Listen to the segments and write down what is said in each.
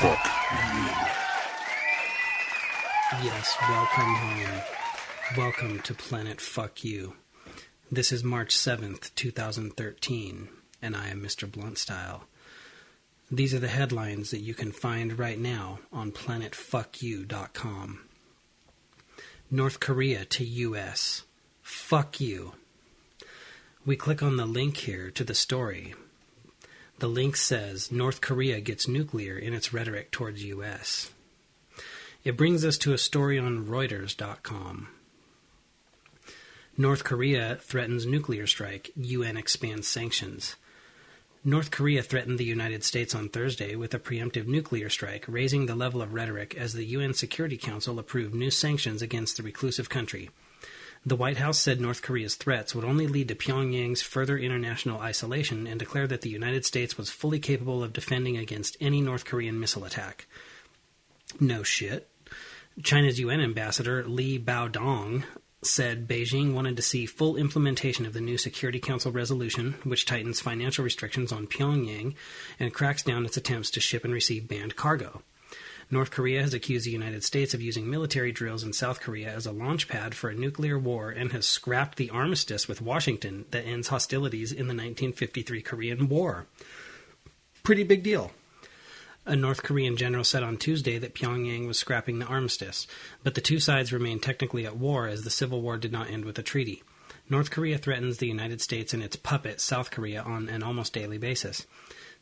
Fuck you. Yes, welcome home. Welcome to Planet Fuck You. This is March 7th, 2013, and I am Mr. Bluntstyle. These are the headlines that you can find right now on planetfuckyou.com. North Korea to U.S. Fuck you. We click on the link here to the story. The link says North Korea gets nuclear in its rhetoric towards U.S. It brings us to a story on Reuters.com. North Korea threatens nuclear strike. UN expands sanctions. North Korea threatened the United States on Thursday with a preemptive nuclear strike, raising the level of rhetoric as the UN Security Council approved new sanctions against the reclusive country. The White House said North Korea's threats would only lead to Pyongyang's further international isolation and declared that the United States was fully capable of defending against any North Korean missile attack. No shit. China's UN ambassador Li Baodong said Beijing wanted to see full implementation of the new Security Council resolution, which tightens financial restrictions on Pyongyang and cracks down its attempts to ship and receive banned cargo. North Korea has accused the United States of using military drills in South Korea as a launch pad for a nuclear war and has scrapped the armistice with Washington that ends hostilities in the 1953 Korean War. Pretty big deal. A North Korean general said on Tuesday that Pyongyang was scrapping the armistice, but the two sides remain technically at war as the civil war did not end with a treaty. North Korea threatens the United States and its puppet, South Korea, on an almost daily basis.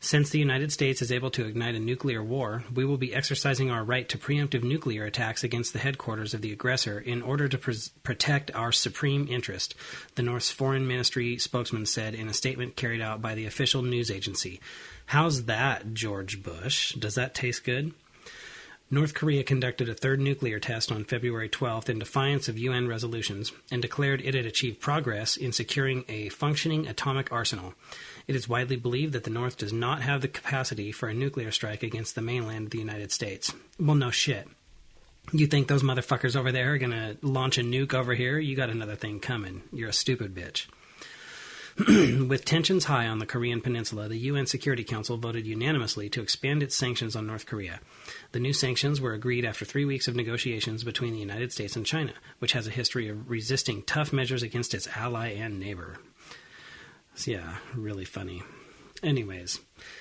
Since the United States is able to ignite a nuclear war, we will be exercising our right to preemptive nuclear attacks against the headquarters of the aggressor in order to protect our supreme interest, the North's foreign ministry spokesman said in a statement carried out by the official news agency. How's that, George Bush? Does that taste good? North Korea conducted a third nuclear test on February 12th in defiance of UN resolutions and declared it had achieved progress in securing a functioning atomic arsenal. It is widely believed that the North does not have the capacity for a nuclear strike against the mainland of the United States. Well, no shit. You think those motherfuckers over there are going to launch a nuke over here? You got another thing coming. You're a stupid bitch. With tensions high on the Korean peninsula, the UN Security Council voted unanimously to expand its sanctions on North Korea. The new sanctions were agreed after 3 weeks of negotiations between the United States and China, which has a history of resisting tough measures against its ally and neighbor. So, yeah, really funny. Anyways,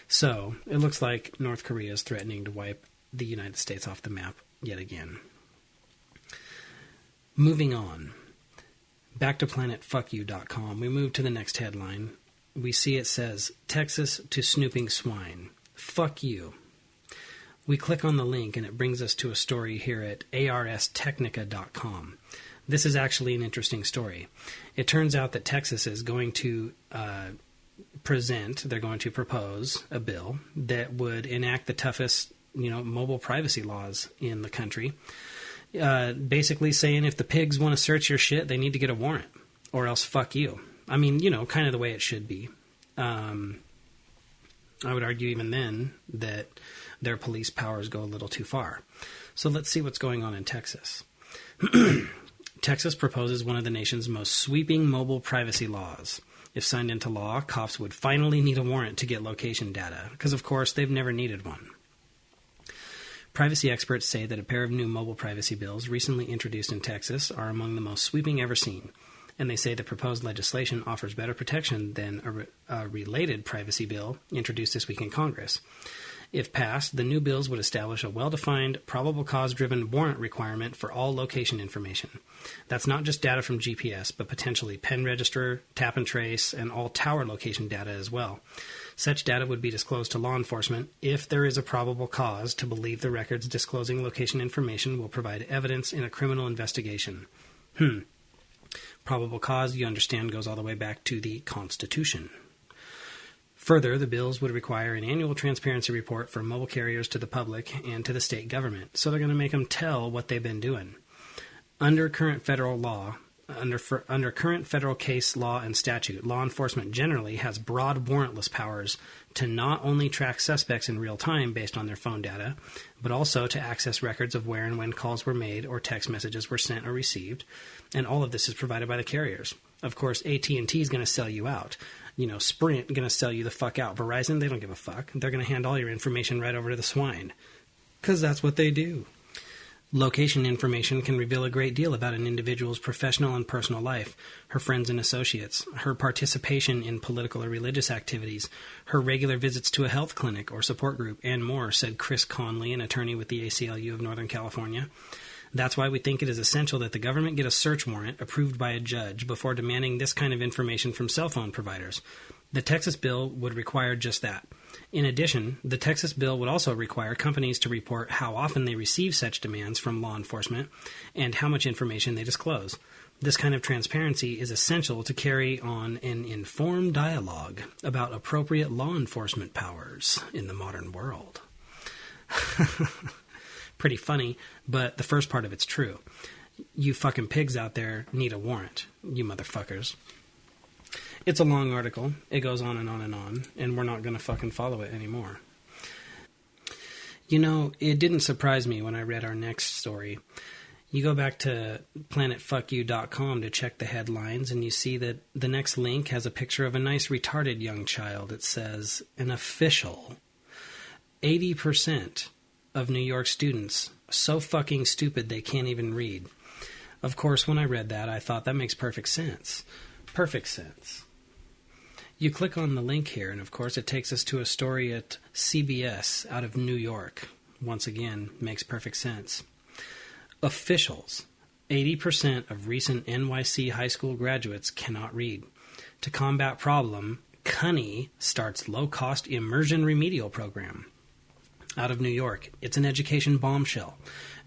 so it looks like North Korea is threatening to wipe the United States off the map yet again. Moving on. Back to planetfuckyou.com. We move to the next headline. We see it says, Texas to snooping swine. Fuck you. We click on the link and it brings us to a story here at arstechnica.com. This is actually an interesting story. It turns out that Texas is going to they're going to propose a bill that would enact the toughest, mobile privacy laws in the country. Basically saying if the pigs want to search your shit, they need to get a warrant, or else fuck you. I mean, kind of the way it should be. I would argue even then that their police powers go a little too far. So let's see what's going on in Texas. Texas proposes one of the nation's most sweeping mobile privacy laws. If signed into law, cops would finally need a warrant to get location data, because of course they've never needed one. Privacy experts say that a pair of new mobile privacy bills recently introduced in Texas are among the most sweeping ever seen, and they say the proposed legislation offers better protection than a related privacy bill introduced this week in Congress. If passed, the new bills would establish a well-defined, probable cause-driven warrant requirement for all location information. That's not just data from GPS, but potentially pen register, tap and trace, and all tower location data as well. Such data would be disclosed to law enforcement if there is a probable cause to believe the records disclosing location information will provide evidence in a criminal investigation. Probable cause, you understand, goes all the way back to the Constitution. Further, the bills would require an annual transparency report for mobile carriers to the public and to the state government, so they're going to make them tell what they've been doing. Under current federal law, under current federal case law and statute, law enforcement generally has broad warrantless powers to not only track suspects in real time based on their phone data, but also to access records of where and when calls were made or text messages were sent or received, and all of this is provided by the carriers. Of course, AT&T is going to sell you out. Sprint going to sell you the fuck out. Verizon, they don't give a fuck. They're going to hand all your information right over to the swine. 'Cause that's what they do. Location information can reveal a great deal about an individual's professional and personal life, her friends and associates, her participation in political or religious activities, her regular visits to a health clinic or support group, and more, said Chris Conley, an attorney with the ACLU of Northern California. That's why we think it is essential that the government get a search warrant approved by a judge before demanding this kind of information from cell phone providers. The Texas bill would require just that. In addition, the Texas bill would also require companies to report how often they receive such demands from law enforcement and how much information they disclose. This kind of transparency is essential to carry on an informed dialogue about appropriate law enforcement powers in the modern world. Pretty funny, but the first part of it's true. You fucking pigs out there need a warrant, you motherfuckers. It's a long article. It goes on and on and on, and we're not going to fucking follow it anymore. You know, it didn't surprise me when I read our next story. You go back to planetfuckyou.com to check the headlines, and you see that the next link has a picture of a nice retarded young child. It says, an official. 80% of New York students so fucking stupid they can't even read. Of course, when I read that, I thought that makes perfect sense. Perfect sense. You click on the link here, and of course it takes us to a story at CBS out of New York. Once again, makes perfect sense. Officials. 80% of recent NYC high school graduates cannot read. To combat problem, CUNY starts low-cost immersion remedial program. Out of New York, it's an education bombshell.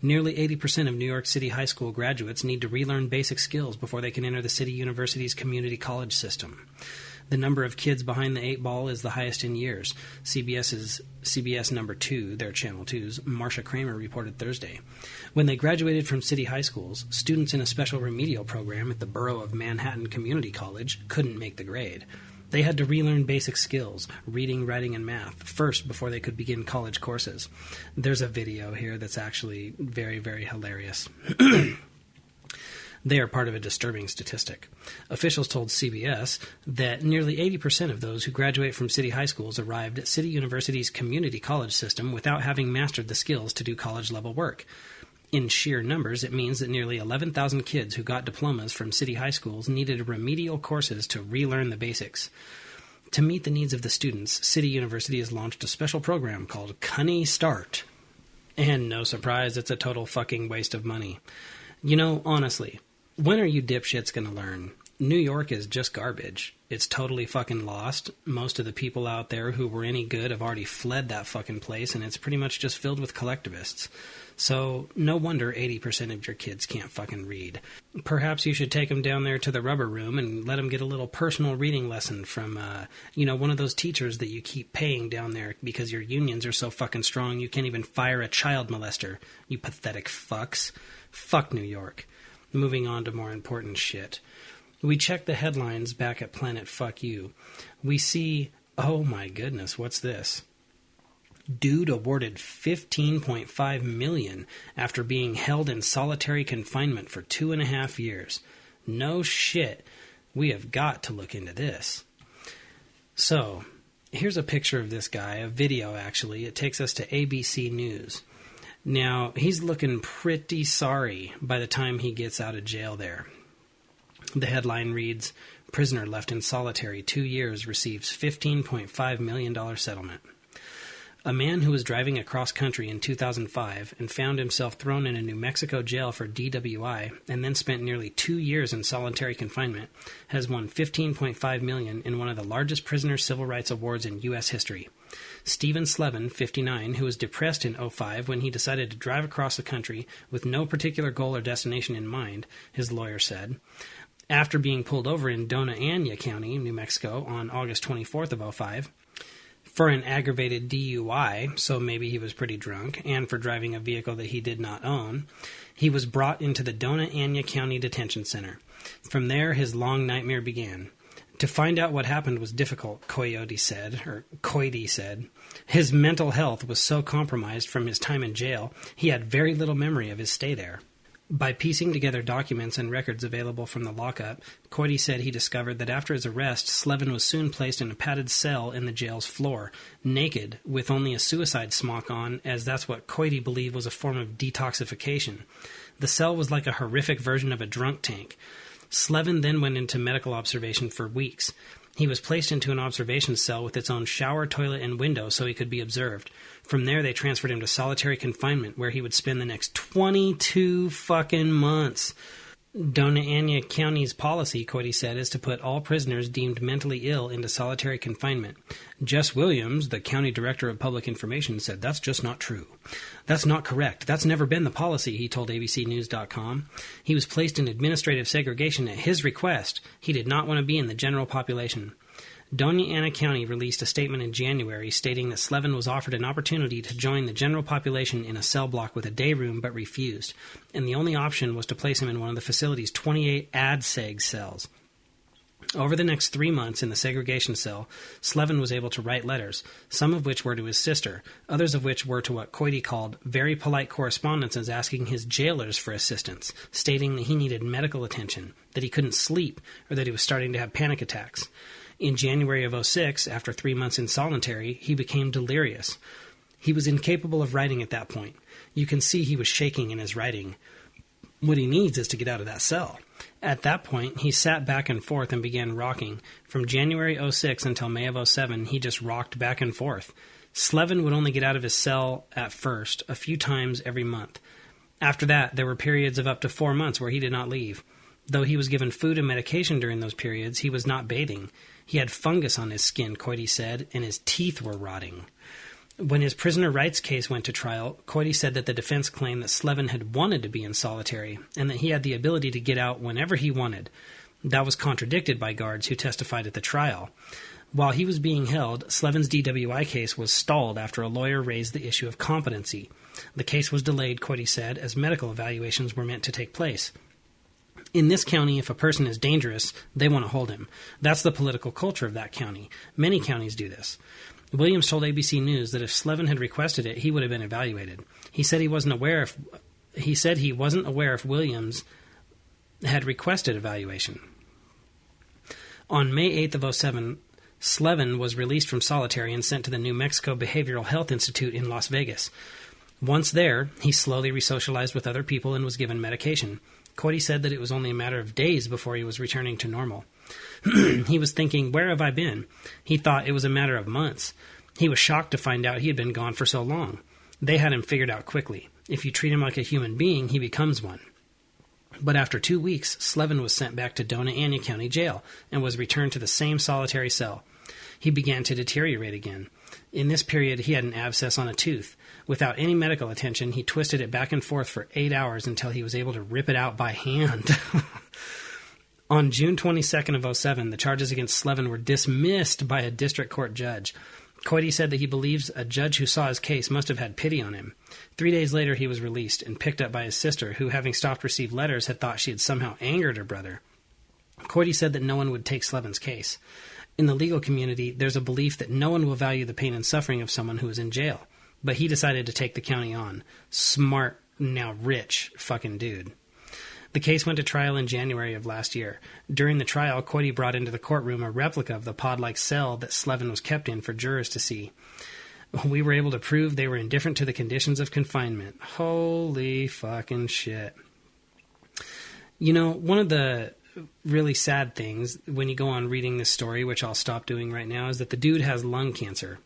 Nearly 80% of New York City high school graduates need to relearn basic skills before they can enter the city university's community college system. The number of kids behind the 8 ball is the highest in years. CBS number 2, their Channel 2's, Marsha Kramer reported Thursday. When they graduated from city high schools, students in a special remedial program at the Borough of Manhattan Community College couldn't make the grade. They had to relearn basic skills, reading, writing, and math, first before they could begin college courses. There's a video here that's actually very, very hilarious. They are part of a disturbing statistic. Officials told CBS that nearly 80% of those who graduate from city high schools arrived at City University's community college system without having mastered the skills to do college-level work. In sheer numbers, it means that nearly 11,000 kids who got diplomas from city high schools needed remedial courses to relearn the basics. To meet the needs of the students, City University has launched a special program called CUNY Start. And no surprise, it's a total fucking waste of money. You know, honestly, when are you dipshits going to learn? New York is just garbage. It's totally fucking lost. Most of the people out there who were any good have already fled that fucking place, and it's pretty much just filled with collectivists. So, no wonder 80% of your kids can't fucking read. Perhaps you should take them down there to the rubber room and let them get a little personal reading lesson from, one of those teachers that you keep paying down there because your unions are so fucking strong you can't even fire a child molester. You pathetic fucks. Fuck New York. Moving on to more important shit. We check the headlines back at Planet Fuck You. We see, oh my goodness, what's this? Dude awarded $15.5 million after being held in solitary confinement for 2.5 years. No shit. We have got to look into this. So, here's a picture of this guy, a video actually. It takes us to ABC News. Now, he's looking pretty sorry by the time he gets out of jail there. The headline reads, Prisoner left in solitary 2 years receives $15.5 million settlement. A man who was driving across country in 2005 and found himself thrown in a New Mexico jail for DWI and then spent nearly 2 years in solitary confinement has won $15.5 million in one of the largest prisoner civil rights awards in U.S. history. Stephen Slevin, 59, who was depressed in 2005 when he decided to drive across the country with no particular goal or destination in mind, his lawyer said. After being pulled over in Dona Ana County, New Mexico, on August 24th of 2005, for an aggravated DUI, so maybe he was pretty drunk, and for driving a vehicle that he did not own, he was brought into the Dona Ana County Detention Center. From there, his long nightmare began. To find out what happened was difficult, Coyote said. His mental health was so compromised from his time in jail, he had very little memory of his stay there. By piecing together documents and records available from the lockup, Coity said he discovered that after his arrest, Slevin was soon placed in a padded cell in the jail's floor, naked, with only a suicide smock on, as that's what Coity believed was a form of detoxification. The cell was like a horrific version of a drunk tank. Slevin then went into medical observation for weeks. He was placed into an observation cell with its own shower, toilet, and window so he could be observed. From there, they transferred him to solitary confinement, where he would spend the next 22 fucking months. Dona Ana County's policy, Coity said, is to put all prisoners deemed mentally ill into solitary confinement. Jess Williams, the county director of public information, said that's just not true. That's not correct. That's never been the policy, he told ABCnews.com. He was placed in administrative segregation at his request. He did not want to be in the general population. Dona Ana County released a statement in January stating that Slevin was offered an opportunity to join the general population in a cell block with a day room but refused, and the only option was to place him in one of the facility's 28 ad-seg cells. Over the next 3 months in the segregation cell, Slevin was able to write letters, some of which were to his sister, others of which were to what Coity called very polite correspondences asking his jailers for assistance, stating that he needed medical attention, that he couldn't sleep, or that he was starting to have panic attacks. In January of 2006, after 3 months in solitary, he became delirious. He was incapable of writing at that point. You can see he was shaking in his writing. What he needs is to get out of that cell. At that point, he sat back and forth and began rocking. From January 2006 until May of 2007, he just rocked back and forth. Slevin would only get out of his cell at first, a few times every month. After that, there were periods of up to 4 months where he did not leave. Though he was given food and medication during those periods, he was not bathing. He had fungus on his skin, Coity said, and his teeth were rotting. When his prisoner rights case went to trial, Coity said that the defense claimed that Slevin had wanted to be in solitary and that he had the ability to get out whenever he wanted. That was contradicted by guards who testified at the trial. While he was being held, Slevin's DWI case was stalled after a lawyer raised the issue of competency. The case was delayed, Coity said, as medical evaluations were meant to take place. In this county, if a person is dangerous, they want to hold him. That's the political culture of that county. Many counties do this. Williams told ABC News that if Slevin had requested it, he would have been evaluated. He said he wasn't aware if Williams had requested evaluation. On May 8th of 2007, Slevin was released from solitary and sent to the New Mexico Behavioral Health Institute in Las Vegas. Once there, he slowly resocialized with other people and was given medication. Coity said that it was only a matter of days before he was returning to normal. He was thinking, where have I been? He thought it was a matter of months. He was shocked to find out he had been gone for so long. They had him figured out quickly. If you treat him like a human being, he becomes one. But after 2 weeks, Slevin was sent back to Dona Ana County Jail and was returned to the same solitary cell. He began to deteriorate again. In this period, he had an abscess on a tooth. Without any medical attention, he twisted it back and forth for 8 hours until he was able to rip it out by hand. On June 22nd of 2007, the charges against Slevin were dismissed by a district court judge. Coity said that he believes a judge who saw his case must have had pity on him. 3 days later, he was released and picked up by his sister, who, having stopped receiving letters, had thought she had somehow angered her brother. Coity said that no one would take Slevin's case. In the legal community, there's a belief that no one will value the pain and suffering of someone who is in jail. But he decided to take the county on. Smart, now rich fucking dude. The case went to trial in January of last year. During the trial, Coity brought into the courtroom a replica of the pod-like cell that Slevin was kept in for jurors to see. We were able to prove they were indifferent to the conditions of confinement. Holy fucking shit. You know, one of the really sad things when you go on reading this story, which I'll stop doing right now, is that the dude has lung cancer.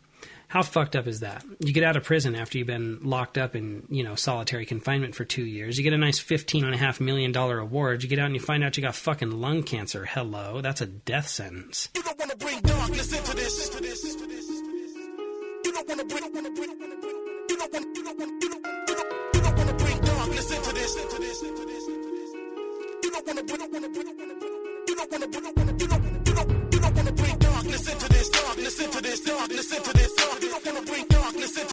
How fucked up is that? You get out of prison after you've been locked up in, solitary confinement for 2 years. You get a nice $15.5 million award. You get out and you find out you got fucking lung cancer. Hello, that's a death sentence. You don't want to bring darkness into this. You don't want to bring darkness into this. You don't want to bring darkness into this. You don't want to bring darkness into